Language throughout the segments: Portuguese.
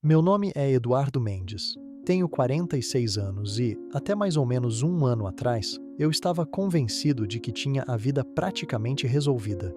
Meu nome é Eduardo Mendes. Tenho 46 anos e, até mais ou menos um ano atrás, eu estava convencido de que tinha a vida praticamente resolvida.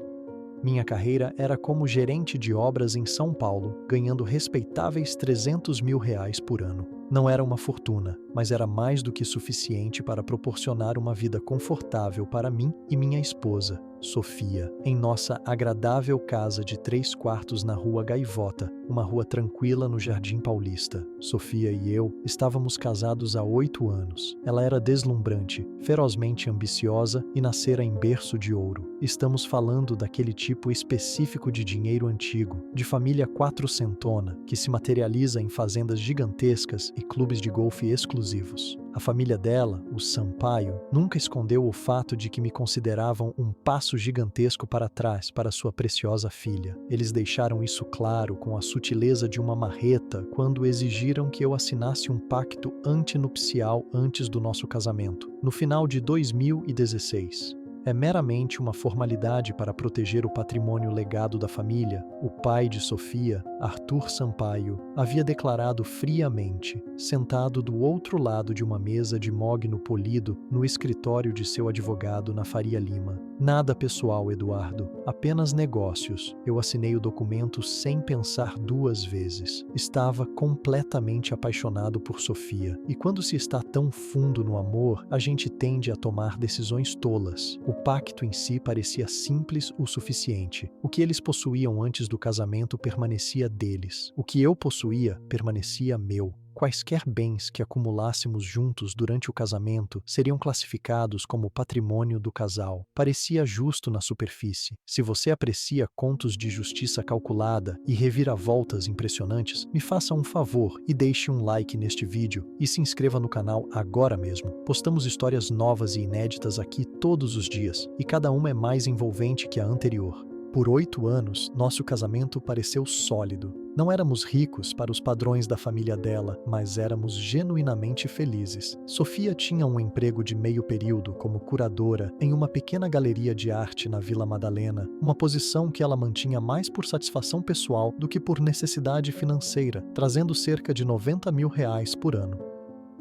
Minha carreira era como gerente de obras em São Paulo, ganhando respeitáveis R$ 300.000 por ano. Não era uma fortuna, mas era mais do que suficiente para proporcionar uma vida confortável para mim e minha esposa, Sofia, em nossa agradável casa de 3 quartos na Rua Gaivota, uma rua tranquila no Jardim Paulista. Sofia e eu estávamos casados há 8 anos. Ela era deslumbrante, ferozmente ambiciosa e nascera em berço de ouro. Estamos falando daquele tipo específico de dinheiro antigo, de família quatrocentona, que se materializa em fazendas gigantescas e clubes de golfe exclusivos. A família dela, os Sampaio, nunca escondeu o fato de que me consideravam um passo gigantesco para trás para sua preciosa filha. Eles deixaram isso claro com a sutileza de uma marreta quando exigiram que eu assinasse um pacto antinupcial antes do nosso casamento, no final de 2016. É meramente uma formalidade para proteger o patrimônio legado da família. O pai de Sofia, Arthur Sampaio, havia declarado friamente, sentado do outro lado de uma mesa de mogno polido no escritório de seu advogado na Faria Lima. Nada pessoal, Eduardo, apenas negócios. Eu assinei o documento sem pensar duas vezes. Estava completamente apaixonado por Sofia, e quando se está tão fundo no amor, a gente tende a tomar decisões tolas. O pacto em si parecia simples o suficiente. O que eles possuíam antes do casamento permanecia deles. O que eu possuía permanecia meu. Quaisquer bens que acumulássemos juntos durante o casamento seriam classificados como patrimônio do casal. Parecia justo na superfície. Se você aprecia contos de justiça calculada e reviravoltas impressionantes, me faça um favor e deixe um like neste vídeo e se inscreva no canal agora mesmo. Postamos histórias novas e inéditas aqui todos os dias, e cada uma é mais envolvente que a anterior. Por 8 anos, nosso casamento pareceu sólido. Não éramos ricos para os padrões da família dela, mas éramos genuinamente felizes. Sofia tinha um emprego de meio período como curadora em uma pequena galeria de arte na Vila Madalena, uma posição que ela mantinha mais por satisfação pessoal do que por necessidade financeira, trazendo cerca de R$ 90.000 por ano.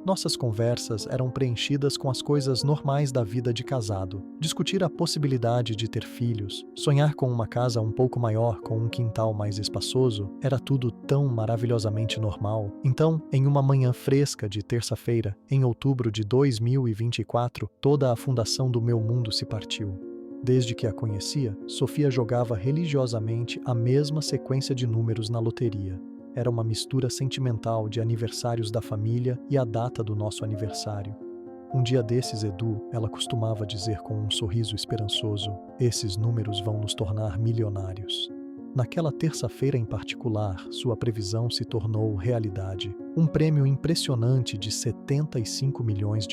Nossas conversas eram preenchidas com as coisas normais da vida de casado. Discutir a possibilidade de ter filhos, sonhar com uma casa um pouco maior com um quintal mais espaçoso, era tudo tão maravilhosamente normal. Então, em uma manhã fresca de terça-feira, em outubro de 2024, toda a fundação do meu mundo se partiu. Desde que a conhecia, Sofia jogava religiosamente a mesma sequência de números na loteria. Era uma mistura sentimental de aniversários da família e a data do nosso aniversário. Um dia desses, Edu, ela costumava dizer com um sorriso esperançoso: "Esses números vão nos tornar milionários." Naquela terça-feira em particular, sua previsão se tornou realidade. Um prêmio impressionante de R$ 75 milhões.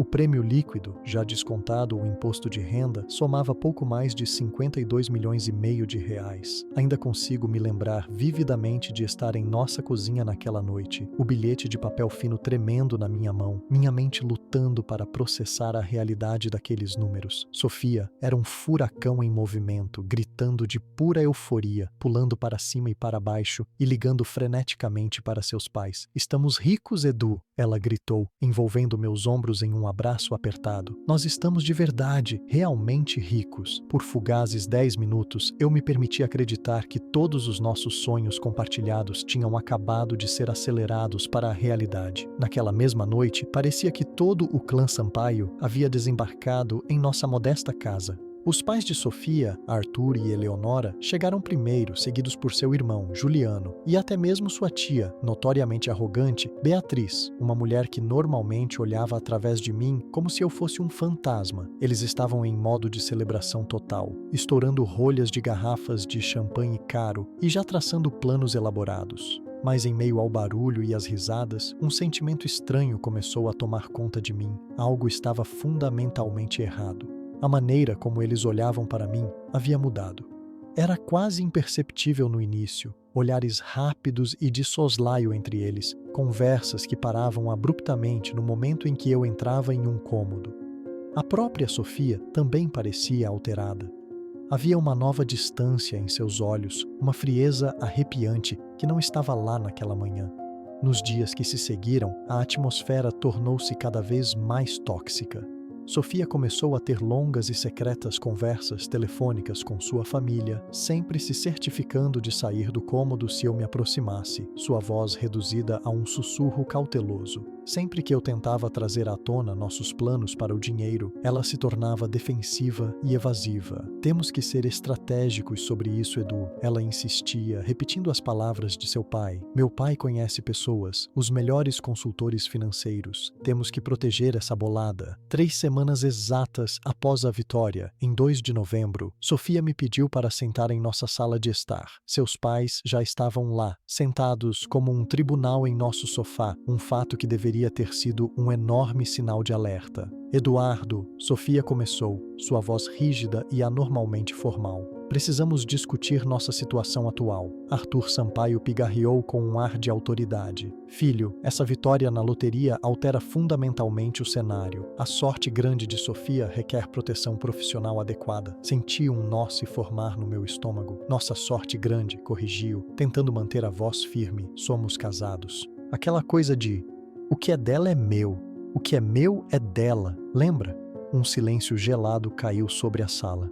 O prêmio líquido, já descontado o imposto de renda, somava pouco mais de R$ 52,5 milhões. Ainda consigo me lembrar vividamente de estar em nossa cozinha naquela noite, o bilhete de papel fino tremendo na minha mão, minha mente lutando para processar a realidade daqueles números. Sofia era um furacão em movimento, gritando de pura euforia, pulando para cima e para baixo e ligando freneticamente para seus pais. "Estamos ricos, Edu!" ela gritou, envolvendo meus ombros em um abraço apertado. "Nós estamos de verdade, realmente ricos." Por fugazes 10 minutos, eu me permiti acreditar que todos os nossos sonhos compartilhados tinham acabado de ser acelerados para a realidade. Naquela mesma noite, parecia que todo o clã Sampaio havia desembarcado em nossa modesta casa. Os pais de Sofia, Arthur e Eleonora, chegaram primeiro, seguidos por seu irmão, Juliano, e até mesmo sua tia, notoriamente arrogante, Beatriz, uma mulher que normalmente olhava através de mim como se eu fosse um fantasma. Eles estavam em modo de celebração total, estourando rolhas de garrafas de champanhe caro e já traçando planos elaborados. Mas em meio ao barulho e às risadas, um sentimento estranho começou a tomar conta de mim. Algo estava fundamentalmente errado. A maneira como eles olhavam para mim havia mudado. Era quase imperceptível no início, olhares rápidos e de soslaio entre eles, conversas que paravam abruptamente no momento em que eu entrava em um cômodo. A própria Sofia também parecia alterada. Havia uma nova distância em seus olhos, uma frieza arrepiante que não estava lá naquela manhã. Nos dias que se seguiram, a atmosfera tornou-se cada vez mais tóxica. Sofia começou a ter longas e secretas conversas telefônicas com sua família, sempre se certificando de sair do cômodo se eu me aproximasse, sua voz reduzida a um sussurro cauteloso. Sempre que eu tentava trazer à tona nossos planos para o dinheiro, ela se tornava defensiva e evasiva. Temos que ser estratégicos sobre isso, Edu. Ela insistia, repetindo as palavras de seu pai. Meu pai conhece pessoas, os melhores consultores financeiros. Temos que proteger essa bolada. 3 semanas exatas após a vitória, em 2 de novembro, Sofia me pediu para sentar em nossa sala de estar. Seus pais já estavam lá, sentados como um tribunal em nosso sofá, um fato que deveria ter sido um enorme sinal de alerta. Eduardo, Sofia começou, sua voz rígida e anormalmente formal. Precisamos discutir nossa situação atual. Arthur Sampaio pigarreou com um ar de autoridade. Filho, essa vitória na loteria altera fundamentalmente o cenário. A sorte grande de Sofia requer proteção profissional adequada. Senti um nó se formar no meu estômago. Nossa sorte grande, corrigiu, tentando manter a voz firme. Somos casados. Aquela coisa de o que é dela é meu. O que é meu é dela. Lembra? Um silêncio gelado caiu sobre a sala.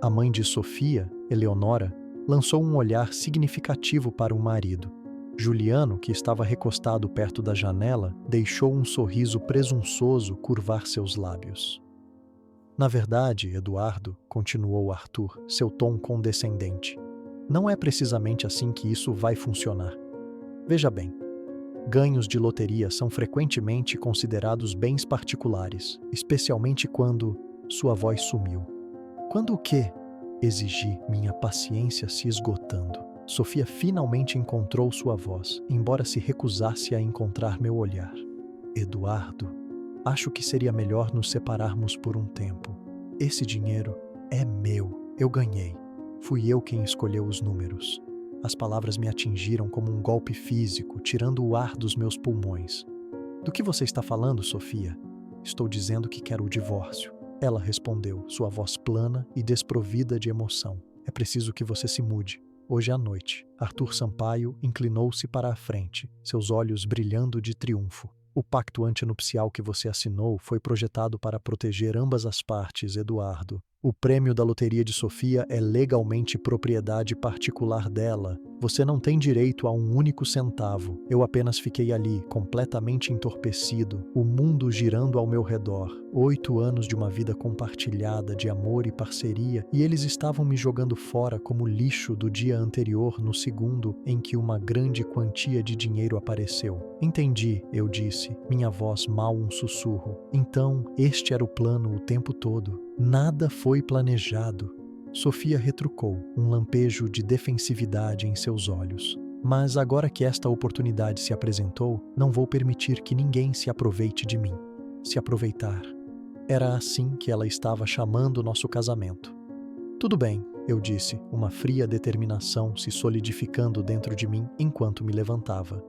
A mãe de Sofia, Eleonora, lançou um olhar significativo para o marido. Juliano, que estava recostado perto da janela, deixou um sorriso presunçoso curvar seus lábios. Na verdade, Eduardo, continuou Arthur, seu tom condescendente, não é precisamente assim que isso vai funcionar. Veja bem, ganhos de loteria são frequentemente considerados bens particulares, especialmente quando sua voz sumiu. Quando o quê? Exigi, minha paciência se esgotando. Sofia finalmente encontrou sua voz, embora se recusasse a encontrar meu olhar. Eduardo, acho que seria melhor nos separarmos por um tempo. Esse dinheiro é meu. Eu ganhei. Fui eu quem escolheu os números. As palavras me atingiram como um golpe físico, tirando o ar dos meus pulmões. Do que você está falando, Sofia? Estou dizendo que quero o divórcio. Ela respondeu, sua voz plana e desprovida de emoção. É preciso que você se mude. Hoje à noite. Arthur Sampaio inclinou-se para a frente, seus olhos brilhando de triunfo. O pacto antinupcial que você assinou foi projetado para proteger ambas as partes, Eduardo. O prêmio da loteria de Sofia é legalmente propriedade particular dela. Você não tem direito a um único centavo. Eu apenas fiquei ali, completamente entorpecido, o mundo girando ao meu redor. 8 anos de uma vida compartilhada de amor e parceria, e eles estavam me jogando fora como lixo do dia anterior no segundo em que uma grande quantia de dinheiro apareceu. Entendi, eu disse, minha voz mal um sussurro. Então, este era o plano o tempo todo. Nada foi planejado. Sofia retrucou, um lampejo de defensividade em seus olhos. Mas agora que esta oportunidade se apresentou, não vou permitir que ninguém se aproveite de mim. Se aproveitar. Era assim que ela estava chamando nosso casamento. Tudo bem, eu disse, uma fria determinação se solidificando dentro de mim enquanto me levantava.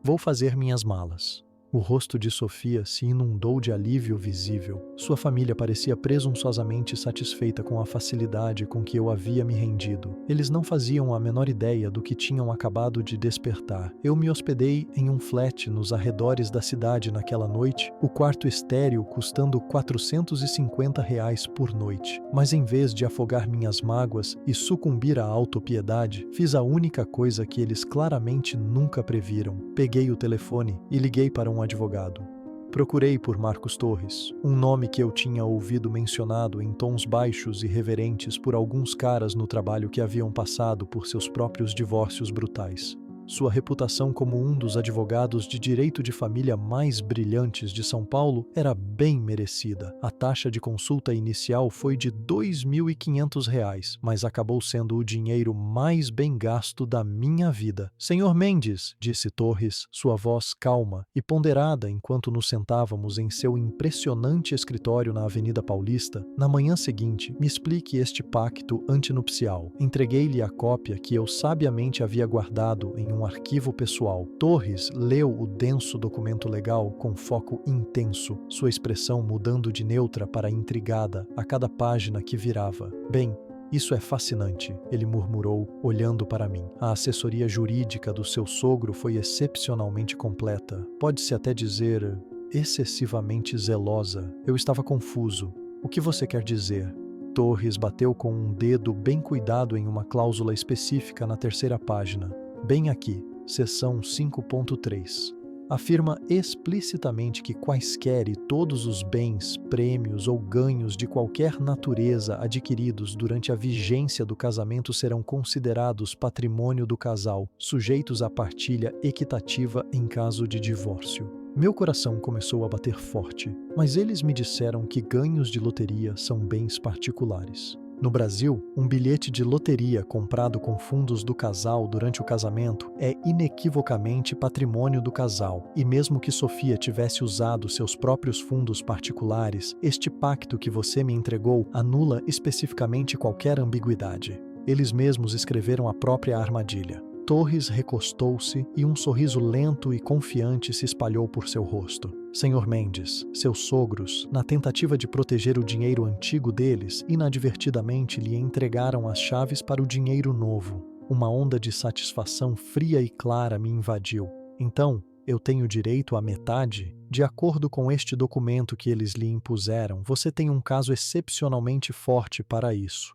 Vou fazer minhas malas. O rosto de Sofia se inundou de alívio visível. Sua família parecia presunçosamente satisfeita com a facilidade com que eu havia me rendido. Eles não faziam a menor ideia do que tinham acabado de despertar. Eu me hospedei em um flat nos arredores da cidade naquela noite, o quarto estéril custando R$ 450 por noite. Mas em vez de afogar minhas mágoas e sucumbir à autopiedade, fiz a única coisa que eles claramente nunca previram. Peguei o telefone e liguei para um advogado. Procurei por Marcos Torres, um nome que eu tinha ouvido mencionado em tons baixos e reverentes por alguns caras no trabalho que haviam passado por seus próprios divórcios brutais. Sua reputação como um dos advogados de direito de família mais brilhantes de São Paulo era bem merecida. A taxa de consulta inicial foi de R$ 2.500, mas acabou sendo o dinheiro mais bem gasto da minha vida. Senhor Mendes, disse Torres, sua voz calma e ponderada enquanto nos sentávamos em seu impressionante escritório na Avenida Paulista, na manhã seguinte, me explique este pacto antinupcial. Entreguei-lhe a cópia que eu sabiamente havia guardado em um arquivo pessoal. Torres leu o denso documento legal com foco intenso, sua expressão mudando de neutra para intrigada a cada página que virava. Bem, Isso é fascinante, ele murmurou, olhando para mim. A assessoria jurídica do seu sogro foi excepcionalmente completa. Pode-se até dizer, excessivamente zelosa. Eu estava confuso. O que você quer dizer? Torres bateu com um dedo bem cuidado em uma cláusula específica na terceira página. Bem aqui, seção 5.3. Afirma explicitamente que quaisquer e todos os bens, prêmios ou ganhos de qualquer natureza adquiridos durante a vigência do casamento serão considerados patrimônio do casal, sujeitos à partilha equitativa em caso de divórcio. Meu coração começou a bater forte, mas eles me disseram que ganhos de loteria são bens particulares. No Brasil, um bilhete de loteria comprado com fundos do casal durante o casamento é inequivocamente patrimônio do casal, e mesmo que Sofia tivesse usado seus próprios fundos particulares, este pacto que você me entregou anula especificamente qualquer ambiguidade. Eles mesmos escreveram a própria armadilha. Torres recostou-se e um sorriso lento e confiante se espalhou por seu rosto. Senhor Mendes, seus sogros, na tentativa de proteger o dinheiro antigo deles, inadvertidamente lhe entregaram as chaves para o dinheiro novo. Uma onda de satisfação fria e clara me invadiu. Então, eu tenho direito à metade? De acordo com este documento que eles lhe impuseram, você tem um caso excepcionalmente forte para isso.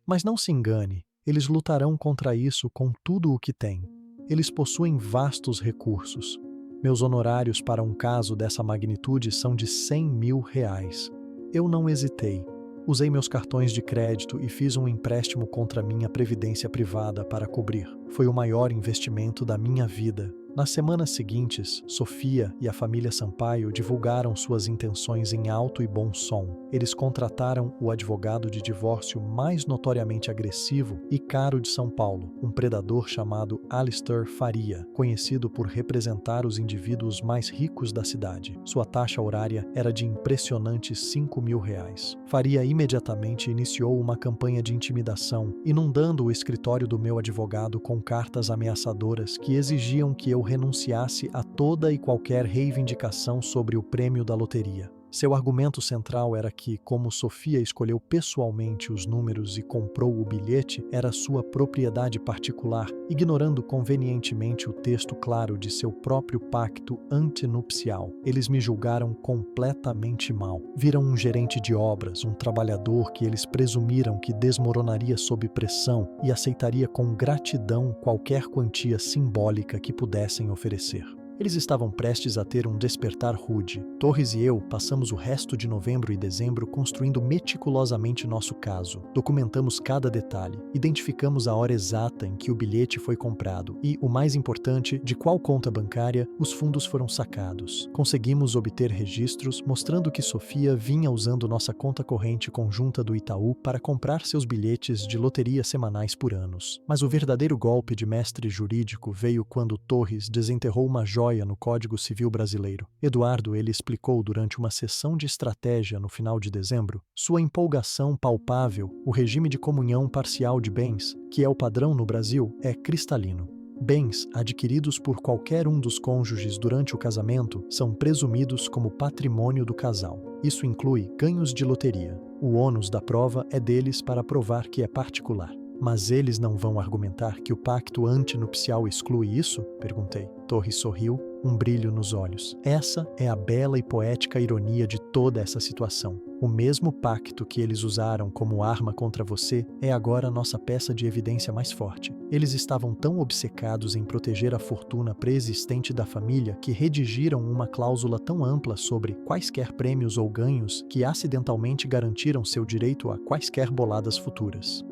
Mas não se engane. Eles lutarão contra isso com tudo o que têm. Eles possuem vastos recursos. Meus honorários para um caso dessa magnitude são de R$100.000. Eu não hesitei. Usei meus cartões de crédito e fiz um empréstimo contra minha previdência privada para cobrir. Foi o maior investimento da minha vida. Nas semanas seguintes, Sofia e a família Sampaio divulgaram suas intenções em alto e bom som. Eles contrataram o advogado de divórcio mais notoriamente agressivo e caro de São Paulo, um predador chamado Alistair Faria, conhecido por representar os indivíduos mais ricos da cidade. Sua taxa horária era de impressionantes R$5.000. Faria imediatamente iniciou uma campanha de intimidação, inundando o escritório do meu advogado com cartas ameaçadoras que exigiam que eu renunciasse a toda e qualquer reivindicação sobre o prêmio da loteria. Seu argumento central era que, como Sofia escolheu pessoalmente os números e comprou o bilhete, era sua propriedade particular, ignorando convenientemente o texto claro de seu próprio pacto antinupcial. Eles me julgaram completamente mal. Viram um gerente de obras, um trabalhador que eles presumiram que desmoronaria sob pressão e aceitaria com gratidão qualquer quantia simbólica que pudessem oferecer. Eles estavam prestes a ter um despertar rude. Torres e eu passamos o resto de novembro e dezembro construindo meticulosamente nosso caso. Documentamos cada detalhe, identificamos a hora exata em que o bilhete foi comprado e, o mais importante, de qual conta bancária os fundos foram sacados. Conseguimos obter registros mostrando que Sofia vinha usando nossa conta corrente conjunta do Itaú para comprar seus bilhetes de loteria semanais por anos. Mas o verdadeiro golpe de mestre jurídico veio quando Torres desenterrou uma joia no Código Civil brasileiro. Eduardo ele explicou durante uma sessão de estratégia no final de dezembro sua empolgação palpável. O regime de comunhão parcial de bens, que é o padrão no Brasil, é cristalino. Bens adquiridos por qualquer um dos cônjuges durante o casamento são presumidos como patrimônio do casal. Isso inclui ganhos de loteria. O ônus da prova é deles para provar que é particular. Mas eles não vão argumentar que o pacto antinupcial exclui isso? Perguntei. Torres sorriu, um brilho nos olhos. Essa é a bela e poética ironia de toda essa situação. O mesmo pacto que eles usaram como arma contra você é agora nossa peça de evidência mais forte. Eles estavam tão obcecados em proteger a fortuna preexistente da família que redigiram uma cláusula tão ampla sobre quaisquer prêmios ou ganhos que acidentalmente garantiram seu direito a quaisquer boladas futuras.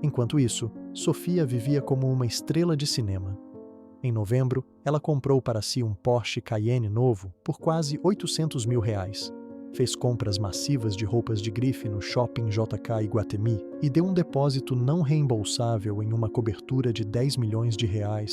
Enquanto isso, Sofia vivia como uma estrela de cinema. Em novembro, ela comprou para si um Porsche Cayenne novo por quase R$800.000. Fez compras massivas de roupas de grife no Shopping JK Iguatemi e deu um depósito não reembolsável em uma cobertura de R$10 milhões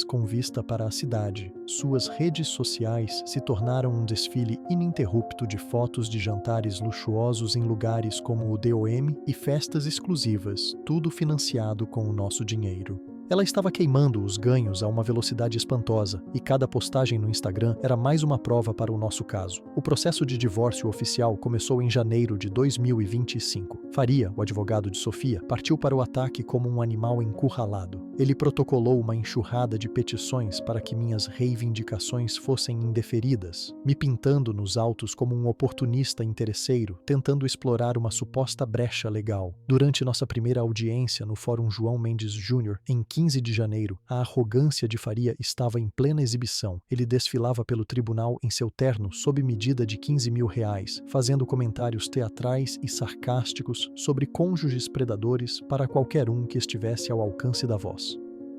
com vista para a cidade. Suas redes sociais se tornaram um desfile ininterrupto de fotos de jantares luxuosos em lugares como o DOM e festas exclusivas, tudo financiado com o nosso dinheiro. Ela estava queimando os ganhos a uma velocidade espantosa, e cada postagem no Instagram era mais uma prova para o nosso caso. O processo de divórcio oficial começou em janeiro de 2025. Faria, o advogado de Sofia, partiu para o ataque como um animal encurralado. Ele protocolou uma enxurrada de petições para que minhas reivindicações fossem indeferidas, me pintando nos autos como um oportunista interesseiro, tentando explorar uma suposta brecha legal. Durante nossa primeira audiência no Fórum João Mendes Júnior, em 15 de janeiro, a arrogância de Faria estava em plena exibição. Ele desfilava pelo tribunal em seu terno sob medida de R$ 15.000, fazendo comentários teatrais e sarcásticos sobre cônjuges predadores para qualquer um que estivesse ao alcance da voz.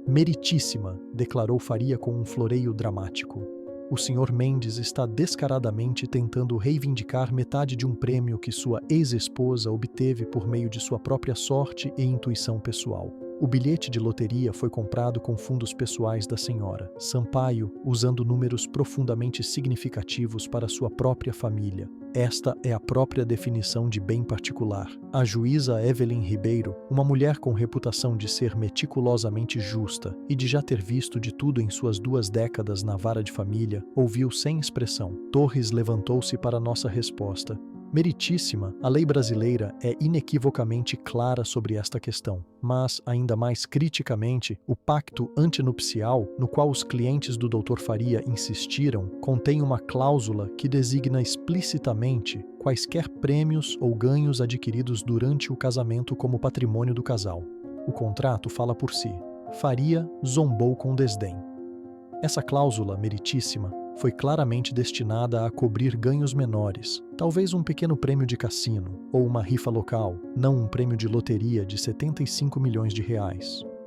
Meritíssima, declarou Faria com um floreio dramático. O Sr. Mendes está descaradamente tentando reivindicar metade de um prêmio que sua ex-esposa obteve por meio de sua própria sorte e intuição pessoal. O bilhete de loteria foi comprado com fundos pessoais da senhora Sampaio, usando números profundamente significativos para sua própria família. Esta é a própria definição de bem particular. A juíza Evelyn Ribeiro, uma mulher com reputação de ser meticulosamente justa e de já ter visto de tudo em suas 2 décadas na vara de família, ouviu sem expressão. Torres levantou-se para nossa resposta. Meritíssima, a lei brasileira é inequivocamente clara sobre esta questão, mas, ainda mais criticamente, o pacto antinupcial, no qual os clientes do Dr. Faria insistiram, contém uma cláusula que designa explicitamente quaisquer prêmios ou ganhos adquiridos durante o casamento como patrimônio do casal. O contrato fala por si. Faria zombou com desdém. Essa cláusula, meritíssima, foi claramente destinada a cobrir ganhos menores, talvez um pequeno prêmio de cassino ou uma rifa local, não um prêmio de loteria de R$ 75 milhões.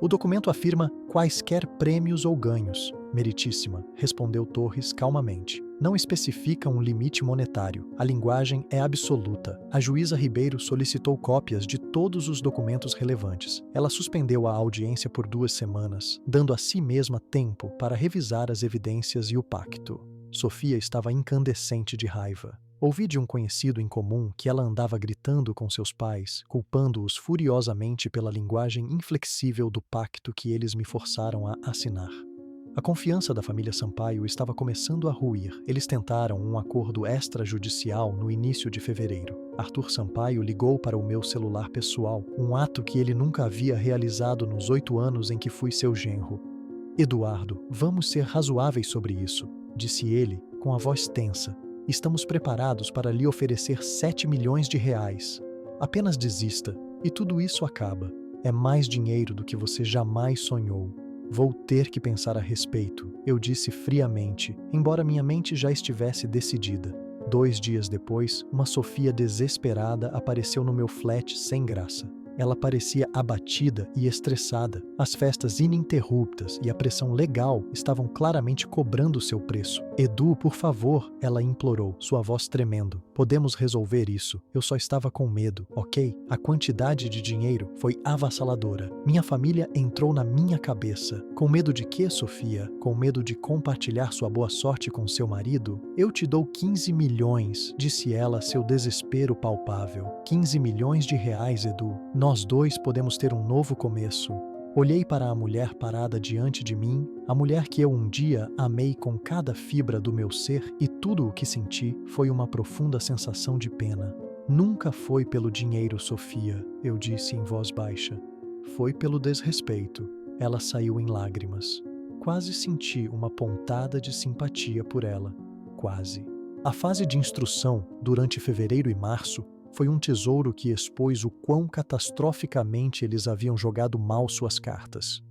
O documento afirma quaisquer prêmios ou ganhos. Meritíssima, respondeu Torres calmamente. Não especifica um limite monetário. A linguagem é absoluta. A juíza Ribeiro solicitou cópias de todos os documentos relevantes. Ela suspendeu a audiência por 2 semanas, dando a si mesma tempo para revisar as evidências e o pacto. Sofia estava incandescente de raiva. Ouvi de um conhecido em comum que ela andava gritando com seus pais, culpando-os furiosamente pela linguagem inflexível do pacto que eles me forçaram a assinar. A confiança da família Sampaio estava começando a ruir. Eles tentaram um acordo extrajudicial no início de fevereiro. Arthur Sampaio ligou para o meu celular pessoal, um ato que ele nunca havia realizado nos 8 anos em que fui seu genro. Eduardo, vamos ser razoáveis sobre isso, disse ele, com a voz tensa. Estamos preparados para lhe oferecer R$ 7 milhões. Apenas desista, e tudo isso acaba. É mais dinheiro do que você jamais sonhou. Vou ter que pensar a respeito, eu disse friamente, embora minha mente já estivesse decidida. 2 dias depois, uma Sofia desesperada apareceu no meu flat sem graça. Ela parecia abatida e estressada. As festas ininterruptas e a pressão legal estavam claramente cobrando seu preço. Edu, por favor, ela implorou, sua voz tremendo. Podemos resolver isso. Eu só estava com medo, ok? A quantidade de dinheiro foi avassaladora. Minha família entrou na minha cabeça. Com medo de quê, Sofia? Com medo de compartilhar sua boa sorte com seu marido? Eu te dou 15 milhões, disse ela, seu desespero palpável. 15 milhões de reais, Edu. Nós 2 podemos ter um novo começo. Olhei para a mulher parada diante de mim, a mulher que eu um dia amei com cada fibra do meu ser, e tudo o que senti foi uma profunda sensação de pena. Nunca foi pelo dinheiro, Sofia, eu disse em voz baixa. Foi pelo desrespeito. Ela saiu em lágrimas. Quase senti uma pontada de simpatia por ela. Quase. A fase de instrução, durante fevereiro e março, foi um tesouro que expôs o quão catastroficamente eles haviam jogado mal suas cartas.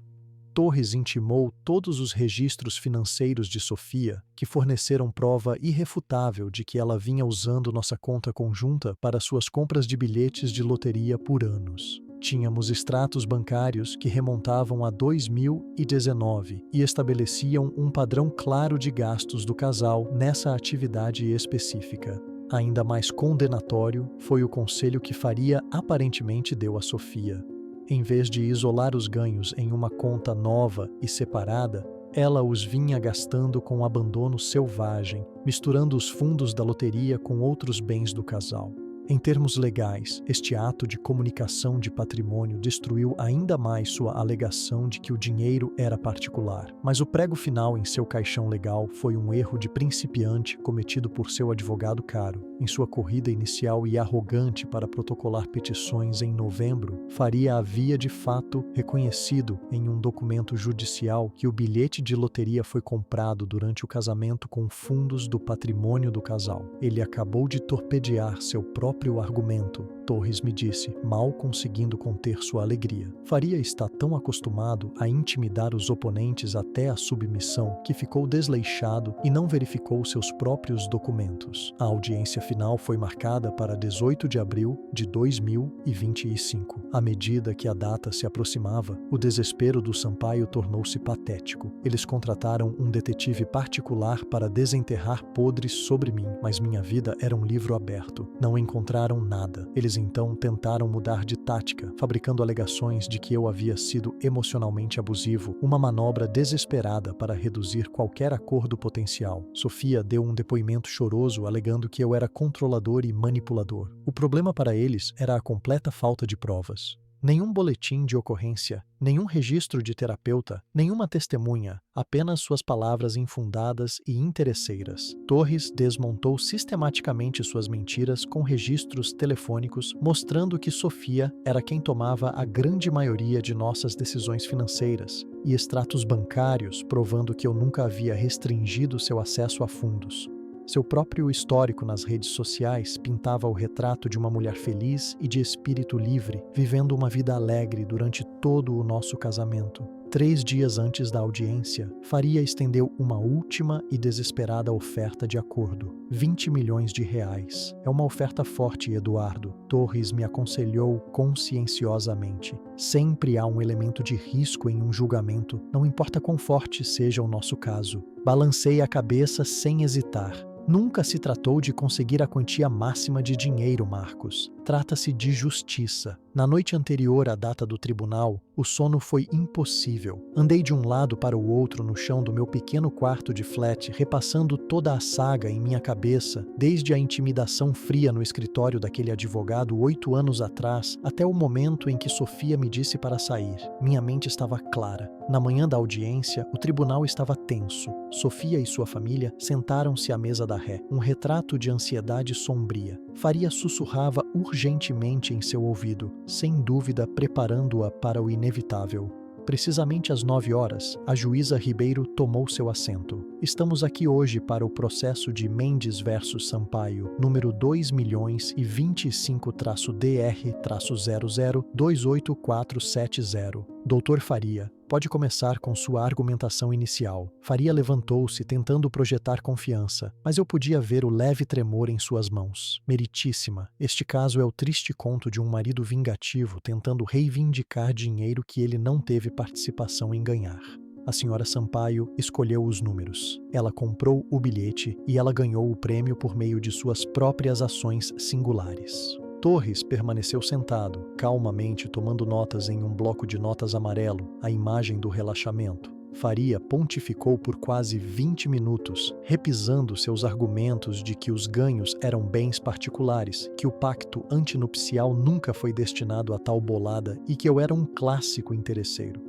Torres intimou todos os registros financeiros de Sofia, que forneceram prova irrefutável de que ela vinha usando nossa conta conjunta para suas compras de bilhetes de loteria por anos. Tínhamos extratos bancários que remontavam a 2019 e estabeleciam um padrão claro de gastos do casal nessa atividade específica. Ainda mais condenatório foi o conselho que Faria aparentemente deu a Sofia. Em vez de isolar os ganhos em uma conta nova e separada, ela os vinha gastando com abandono selvagem, misturando os fundos da loteria com outros bens do casal. Em termos legais, este ato de comunicação de patrimônio destruiu ainda mais sua alegação de que o dinheiro era particular. Mas o prego final em seu caixão legal foi um erro de principiante cometido por seu advogado caro. Em sua corrida inicial e arrogante para protocolar petições em novembro, Faria havia de fato reconhecido em um documento judicial que o bilhete de loteria foi comprado durante o casamento com fundos do patrimônio do casal. Ele acabou de torpedear seu próprio argumento, Torres me disse, mal conseguindo conter sua alegria. Faria está tão acostumado a intimidar os oponentes até a submissão que ficou desleixado e não verificou seus próprios documentos. A audiência final foi marcada para 18 de abril de 2025. À medida que a data se aproximava, o desespero do Sampaio tornou-se patético. Eles contrataram um detetive particular para desenterrar podres sobre mim, mas minha vida era um livro aberto. Não encontraram nada. Eles então tentaram mudar de tática, fabricando alegações de que eu havia sido emocionalmente abusivo, uma manobra desesperada para reduzir qualquer acordo potencial. Sofia deu um depoimento choroso alegando que eu era controlador e manipulador. O problema para eles era a completa falta de provas. Nenhum boletim de ocorrência, nenhum registro de terapeuta, nenhuma testemunha, apenas suas palavras infundadas e interesseiras. Torres desmontou sistematicamente suas mentiras com registros telefônicos mostrando que Sofia era quem tomava a grande maioria de nossas decisões financeiras, e extratos bancários provando que eu nunca havia restringido seu acesso a fundos. Seu próprio histórico nas redes sociais pintava o retrato de uma mulher feliz e de espírito livre, vivendo uma vida alegre durante todo o nosso casamento. 3 dias antes da audiência, Faria estendeu uma última e desesperada oferta de acordo. 20 milhões de reais. É uma oferta forte, Eduardo. Torres me aconselhou conscienciosamente. Sempre há um elemento de risco em um julgamento, não importa quão forte seja o nosso caso. Balancei a cabeça sem hesitar. Nunca se tratou de conseguir a quantia máxima de dinheiro, Marcos. Trata-se de justiça. Na noite anterior à data do tribunal, o sono foi impossível. Andei de um lado para o outro no chão do meu pequeno quarto de flat, repassando toda a saga em minha cabeça, desde a intimidação fria no escritório daquele advogado 8 anos atrás, até o momento em que Sofia me disse para sair. Minha mente estava clara. Na manhã da audiência, o tribunal estava tenso. Sofia e sua família sentaram-se à mesa da ré, um retrato de ansiedade sombria. Faria sussurrava urgentemente em seu ouvido, sem dúvida preparando-a para o inevitável. Precisamente às 9 horas, a juíza Ribeiro tomou seu assento. Estamos aqui hoje para o processo de Mendes versus Sampaio, número 2.025-DR-00-28470. Doutor Faria, pode começar com sua argumentação inicial. Faria levantou-se, tentando projetar confiança, mas eu podia ver o leve tremor em suas mãos. Meritíssima, este caso é o triste conto de um marido vingativo tentando reivindicar dinheiro que ele não teve participação em ganhar. A senhora Sampaio escolheu os números. Ela comprou o bilhete e ela ganhou o prêmio por meio de suas próprias ações singulares. Torres permaneceu sentado, calmamente tomando notas em um bloco de notas amarelo, a imagem do relaxamento. Faria pontificou por quase 20 minutos, repisando seus argumentos de que os ganhos eram bens particulares, que o pacto antinupcial nunca foi destinado a tal bolada e que eu era um clássico interesseiro.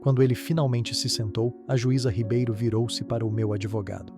Quando ele finalmente se sentou, a juíza Ribeiro virou-se para o meu advogado.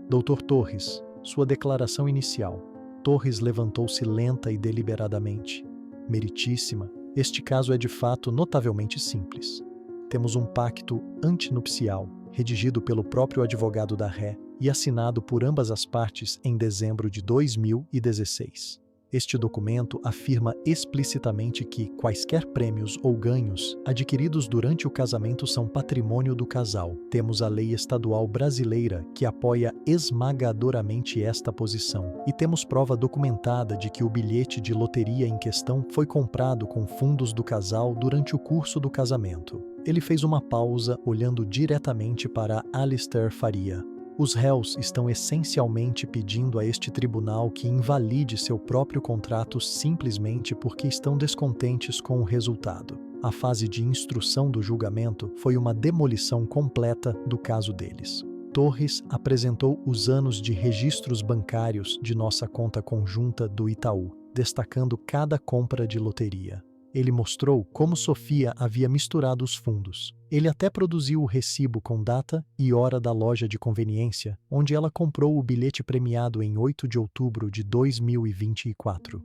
Doutor Torres, sua declaração inicial. Torres levantou-se lenta e deliberadamente. Meritíssima, este caso é de fato notavelmente simples. Temos um pacto antinupcial, redigido pelo próprio advogado da ré e assinado por ambas as partes em dezembro de 2016. Este documento afirma explicitamente que quaisquer prêmios ou ganhos adquiridos durante o casamento são patrimônio do casal. Temos a lei estadual brasileira que apoia esmagadoramente esta posição. E temos prova documentada de que o bilhete de loteria em questão foi comprado com fundos do casal durante o curso do casamento. Ele fez uma pausa, olhando diretamente para Alistair Faria. Os réus estão essencialmente pedindo a este tribunal que invalide seu próprio contrato simplesmente porque estão descontentes com o resultado. A fase de instrução do julgamento foi uma demolição completa do caso deles. Torres apresentou os anos de registros bancários de nossa conta conjunta do Itaú. destacando cada compra de loteria. Ele mostrou como Sofia havia misturado os fundos. Ele até produziu o recibo com data e hora da loja de conveniência, onde ela comprou o bilhete premiado em 8 de outubro de 2024.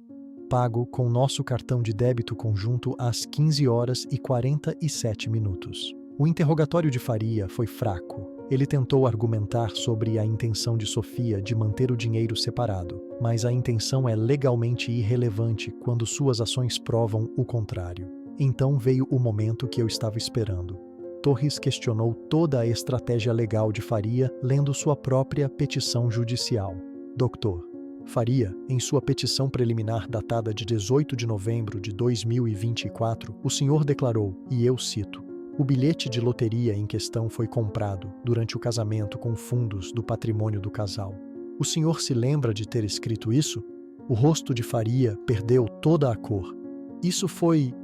Pago com nosso cartão de débito conjunto às 15 horas e 47 minutos. O interrogatório de Faria foi fraco. Ele tentou argumentar sobre a intenção de Sofia de manter o dinheiro separado, mas a intenção é legalmente irrelevante quando suas ações provam o contrário. Então veio o momento que eu estava esperando. Torres questionou toda a estratégia legal de Faria, lendo sua própria petição judicial. Doutor Faria, em sua petição preliminar datada de 18 de novembro de 2024, o senhor declarou, e eu cito: "O bilhete de loteria em questão foi comprado durante o casamento com fundos do patrimônio do casal." O senhor se lembra de ter escrito isso? O rosto de Faria perdeu toda a cor. Isso foi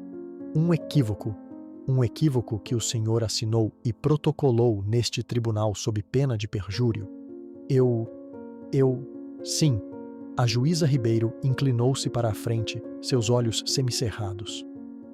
um equívoco. Um equívoco que o senhor assinou e protocolou neste tribunal sob pena de perjúrio. Sim. A juíza Ribeiro inclinou-se para a frente, seus olhos semicerrados.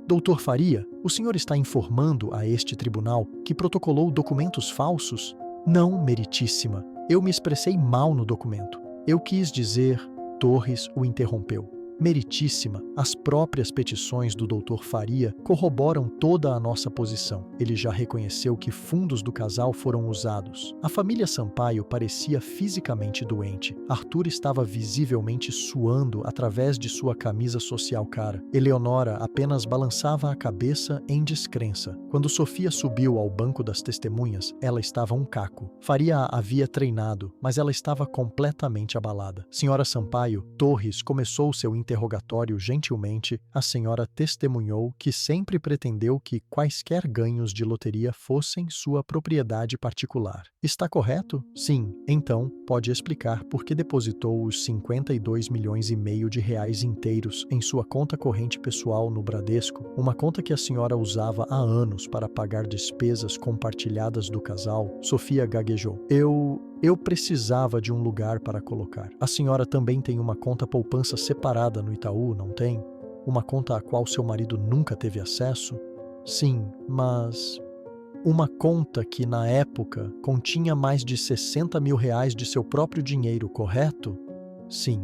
Doutor Faria, o senhor está informando a este tribunal que protocolou documentos falsos? Não, meritíssima. Eu me expressei mal no documento. Eu quis dizer... Torres o interrompeu. Meritíssima, as próprias petições do Dr. Faria corroboram toda a nossa posição. Ele já reconheceu que fundos do casal foram usados. A família Sampaio parecia fisicamente doente. Arthur estava visivelmente suando através de sua camisa social cara. Eleonora apenas balançava a cabeça em descrença. Quando Sofia subiu ao banco das testemunhas, ela estava um caco. Faria a havia treinado, mas ela estava completamente abalada. Senhora Sampaio, Torres começou seu interrogatório gentilmente. A senhora testemunhou que sempre pretendeu que quaisquer ganhos de loteria fossem sua propriedade particular. Está correto? Sim. Então, pode explicar por que depositou os 52,5 milhões de reais inteiros em sua conta corrente pessoal no Bradesco, uma conta que a senhora usava há anos para pagar despesas compartilhadas do casal? Sofia gaguejou. Eu precisava de um lugar para colocar. A senhora também tem uma conta poupança separada no Itaú, não tem? Uma conta à qual seu marido nunca teve acesso? Sim, mas... Uma conta que, na época, continha mais de 60 mil reais de seu próprio dinheiro, correto? Sim.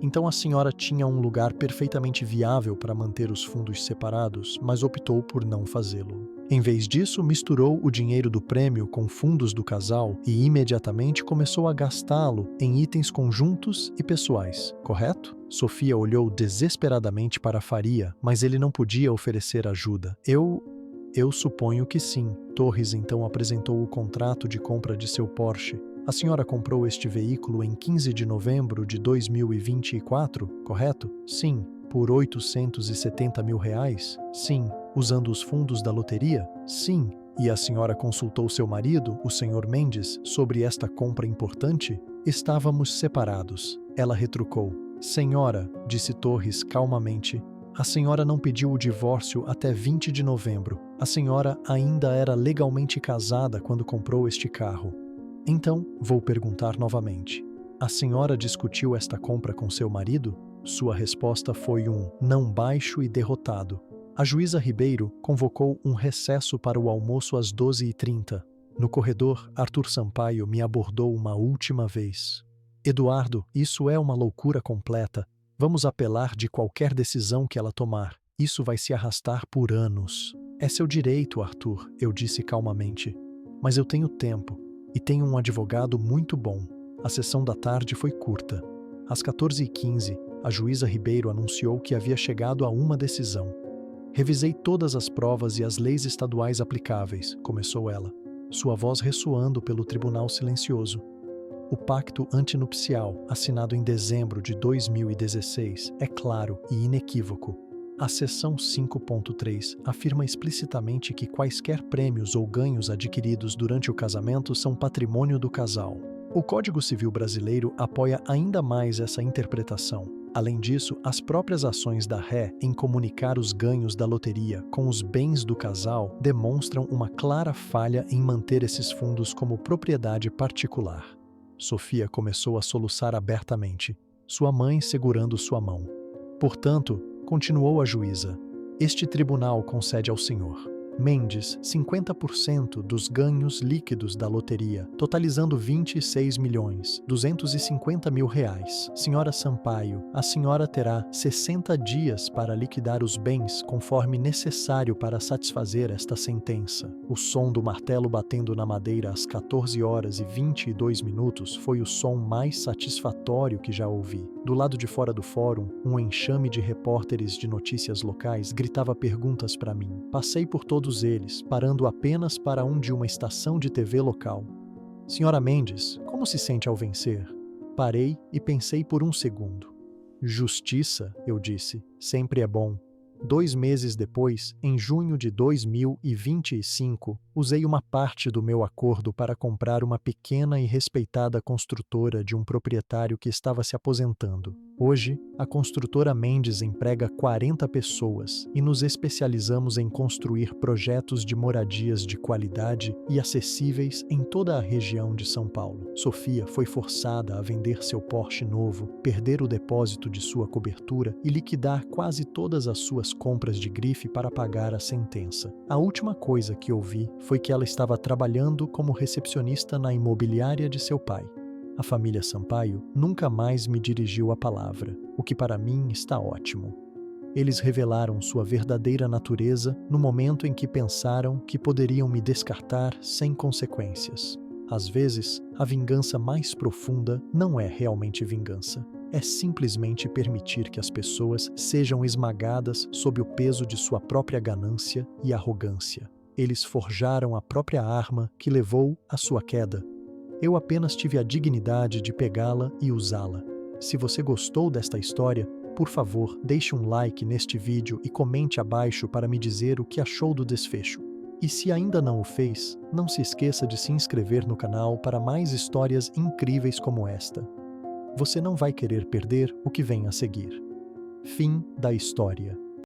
Então a senhora tinha um lugar perfeitamente viável para manter os fundos separados, mas optou por não fazê-lo. Em vez disso, misturou o dinheiro do prêmio com fundos do casal e imediatamente começou a gastá-lo em itens conjuntos e pessoais, correto? Sofia olhou desesperadamente para Faria, mas ele não podia oferecer ajuda. Eu suponho que sim. Torres então apresentou o contrato de compra de seu Porsche. A senhora comprou este veículo em 15 de novembro de 2024, correto? Sim. Por 870 mil reais? Sim. Usando os fundos da loteria? Sim. E a senhora consultou seu marido, o Sr. Mendes, sobre esta compra importante? Estávamos separados. Ela retrucou. Senhora, disse Torres calmamente, a senhora não pediu o divórcio até 20 de novembro. A senhora ainda era legalmente casada quando comprou este carro. Então, vou perguntar novamente. A senhora discutiu esta compra com seu marido? Sua resposta foi um não baixo e derrotado. A juíza Ribeiro convocou um recesso para o almoço às 12h30. No corredor, Arthur Sampaio me abordou uma última vez. Eduardo, isso é uma loucura completa. Vamos apelar de qualquer decisão que ela tomar. Isso vai se arrastar por anos. É seu direito, Arthur, eu disse calmamente. Mas eu tenho tempo e tenho um advogado muito bom. A sessão da tarde foi curta. Às 14h15, a juíza Ribeiro anunciou que havia chegado a uma decisão. Revisei todas as provas e as leis estaduais aplicáveis, começou ela, sua voz ressoando pelo tribunal silencioso. O pacto antinupcial, assinado em dezembro de 2016, é claro e inequívoco. A seção 5.3 afirma explicitamente que quaisquer prêmios ou ganhos adquiridos durante o casamento são patrimônio do casal. O Código Civil brasileiro apoia ainda mais essa interpretação. Além disso, as próprias ações da ré em comunicar os ganhos da loteria com os bens do casal demonstram uma clara falha em manter esses fundos como propriedade particular. Sofia começou a soluçar abertamente, sua mãe segurando sua mão. Portanto, continuou a juíza, este tribunal concede ao senhor Mendes 50% dos ganhos líquidos da loteria, totalizando 26.250.000 reais. Senhora Sampaio, a senhora terá 60 dias para liquidar os bens conforme necessário para satisfazer esta sentença. O som do martelo batendo na madeira às 14h22 foi o som mais satisfatório que já ouvi. Do lado de fora do fórum, um enxame de repórteres de notícias locais gritava perguntas para mim. Passei por todos eles, parando apenas para um de uma estação de TV local. Senhora Mendes, como se sente ao vencer? Parei e pensei por um segundo. Justiça, eu disse, sempre é bom. 2 meses depois, em junho de 2025, usei uma parte do meu acordo para comprar uma pequena e respeitada construtora de um proprietário que estava se aposentando. Hoje, a construtora Mendes emprega 40 pessoas e nos especializamos em construir projetos de moradias de qualidade e acessíveis em toda a região de São Paulo. Sofia foi forçada a vender seu Porsche novo, perder o depósito de sua cobertura e liquidar quase todas as suas compras de grife para pagar a sentença. A última coisa que ouvi foi que ela estava trabalhando como recepcionista na imobiliária de seu pai. A família Sampaio nunca mais me dirigiu a palavra, o que para mim está ótimo. Eles revelaram sua verdadeira natureza no momento em que pensaram que poderiam me descartar sem consequências. Às vezes, a vingança mais profunda não é realmente vingança. É simplesmente permitir que as pessoas sejam esmagadas sob o peso de sua própria ganância e arrogância. Eles forjaram a própria arma que levou à sua queda. Eu apenas tive a dignidade de pegá-la e usá-la. Se você gostou desta história, por favor, deixe um like neste vídeo e comente abaixo para me dizer o que achou do desfecho. E se ainda não o fez, não se esqueça de se inscrever no canal para mais histórias incríveis como esta. Você não vai querer perder o que vem a seguir. Fim da história.